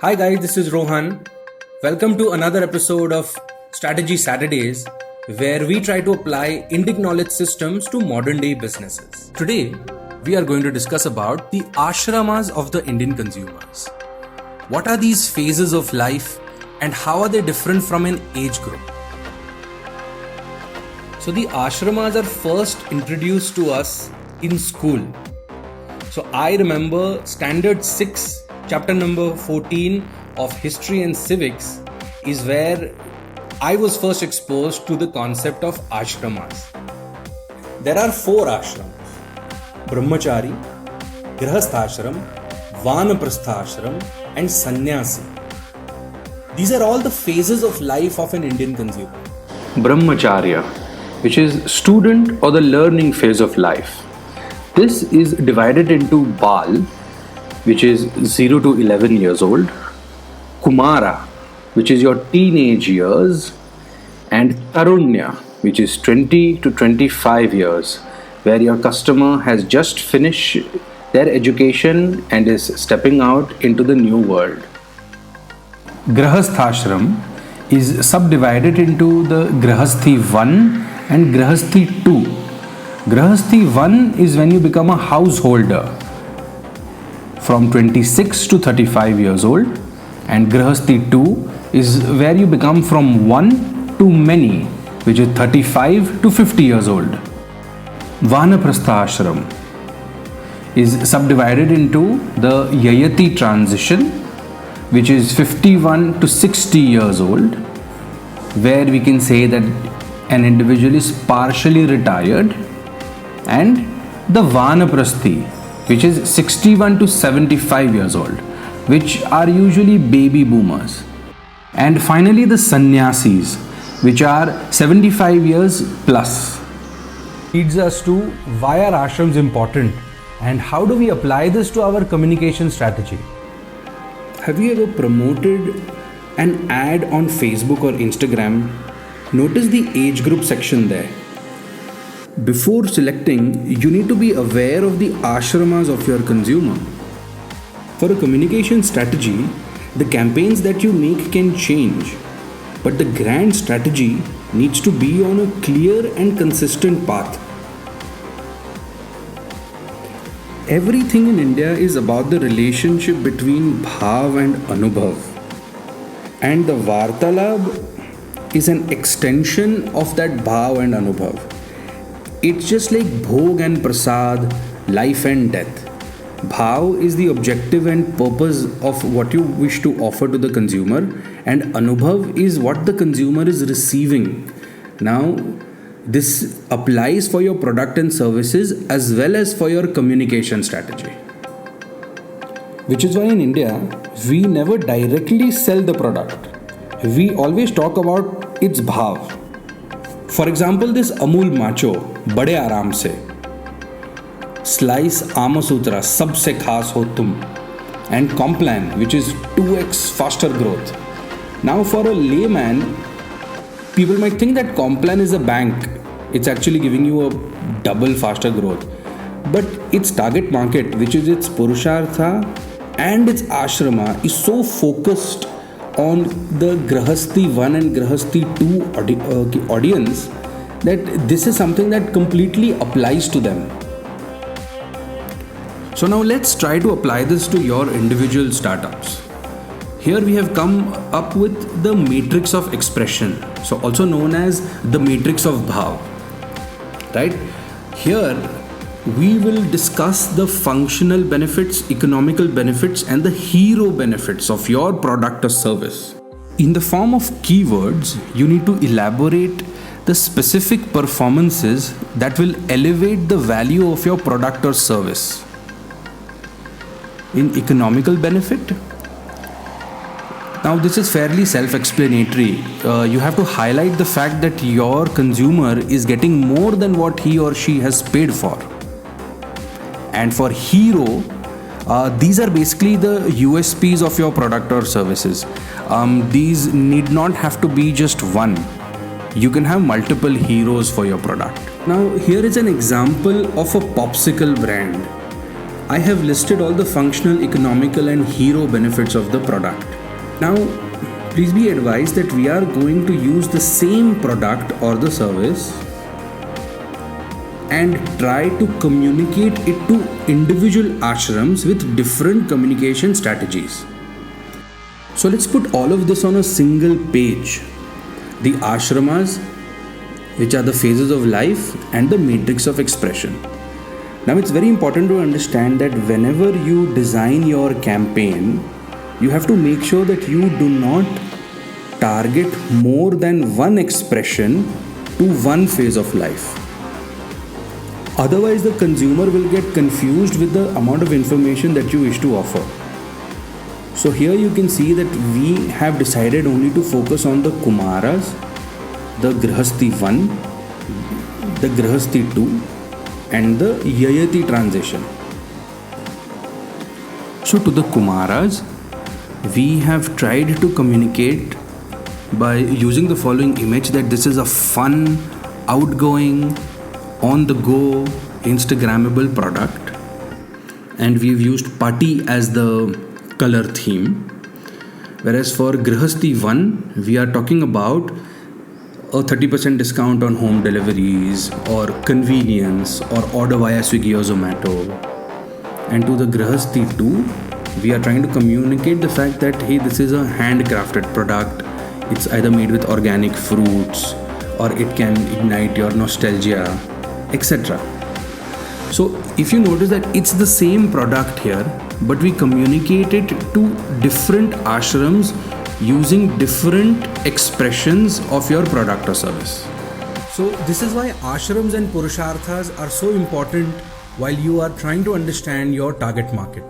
Hi guys, this is Rohan. Welcome to another episode of Strategy Saturdays, where we try to apply Indic knowledge systems to modern day businesses. Today, we are going to discuss about the ashramas of the Indian consumers. What are these phases of life and how are they different from an age group? So the ashramas are first introduced to us in school. So I remember Standard 6, chapter number 14 of History and Civics is where I was first exposed to the concept of ashramas. There are 4 ashrams: Brahmachari, Grihasthashram, Vanaprasthashram and Sannyasi. These are all the phases of life of an Indian consumer. Brahmacharya, which is student or the learning phase of life. This is divided into Bal, which is 0 to 11 years old, Kumara, which is your teenage years, and Tarunya, which is 20 to 25 years, where your customer has just finished their education and is stepping out into the new world. Grihasthashram is subdivided into the Grihasthi 1 and Grihasthi 2. Grihasthi 1 is when you become a householder from 26 to 35 years old, and Grihasthi 2 is where you become from one to many, which is 35 to 50 years old. Vanaprastha ashram is subdivided into the Yayati transition, which is 51 to 60 years old, where we can say that an individual is partially retired, and the Vanaprasthi, which is 61 to 75 years old, which are usually baby boomers. And finally the Sannyasis, which are 75 years plus. Leads us to why are ashrams important and how do we apply this to our communication strategy? Have you ever promoted an ad on Facebook or Instagram? Notice the age group section there. Before selecting, you need to be aware of the ashramas of your consumer. For a communication strategy, the campaigns that you make can change, but the grand strategy needs to be on a clear and consistent path. Everything in India is about the relationship between Bhav and Anubhav. And the Vartalab is an extension of that Bhav and Anubhav. It's just like Bhog and Prasad, life and death. Bhav is the objective and purpose of what you wish to offer to the consumer, and Anubhav is what the consumer is receiving. Now, this applies for your product and services as well as for your communication strategy. Which is why in India, we never directly sell the product. We always talk about its Bhav. For example, this Amul Macho, Bade Aaram Se, Slice Amasutra, Sabse Khas Ho Tum, and Complan, which is 2x faster growth. Now, for a layman, people might think that Complan is a bank. It's actually giving you a double faster growth. But its target market, which is its Purushartha and its Ashrama, is so focused on the Grihasthi 1 and Grihasthi 2 audience that this is something that completely applies to them. So now let's try to apply this to your individual startups. Here we have come up with the matrix of expression, so also known as the matrix of Bhav. Right? Here we will discuss the functional benefits, economical benefits, and the hero benefits of your product or service. In the form of keywords, you need to elaborate the specific performances that will elevate the value of your product or service. In economical benefit, now this is fairly self-explanatory. You have to highlight the fact that your consumer is getting more than what he or she has paid for. And for hero, these are basically the USPs of your product or services. These need not have to be just one. You can have multiple heroes for your product. Now, here is an example of a popsicle brand. I have listed all the functional, economical, and hero benefits of the product. Now, please be advised that we are going to use the same product or the service and try to communicate it to individual ashrams with different communication strategies. So let's put all of this on a single page. The ashramas, which are the phases of life, and the matrix of expression. Now it's very important to understand that whenever you design your campaign, you have to make sure that you do not target more than one expression to one phase of life. Otherwise, the consumer will get confused with the amount of information that you wish to offer. So here you can see that we have decided only to focus on the Kumaras, the Grihasthi 1, the Grihasthi 2, and the Yayati transition. So to the Kumaras, we have tried to communicate by using the following image that this is a fun, outgoing, on the go, Instagrammable product, and we've used Pati as the color theme. Whereas for Grihasthi 1, we are talking about a 30% discount on home deliveries or convenience or order via Swiggy or Zomato. And to the Grihasthi 2, we are trying to communicate the fact that hey, this is a handcrafted product. It's either made with organic fruits or it can ignite your nostalgia, etc. So if you notice that it's the same product here, but we communicate it to different ashrams using different expressions of your product or service. So this is why ashrams and purusharthas are so important while you are trying to understand your target market.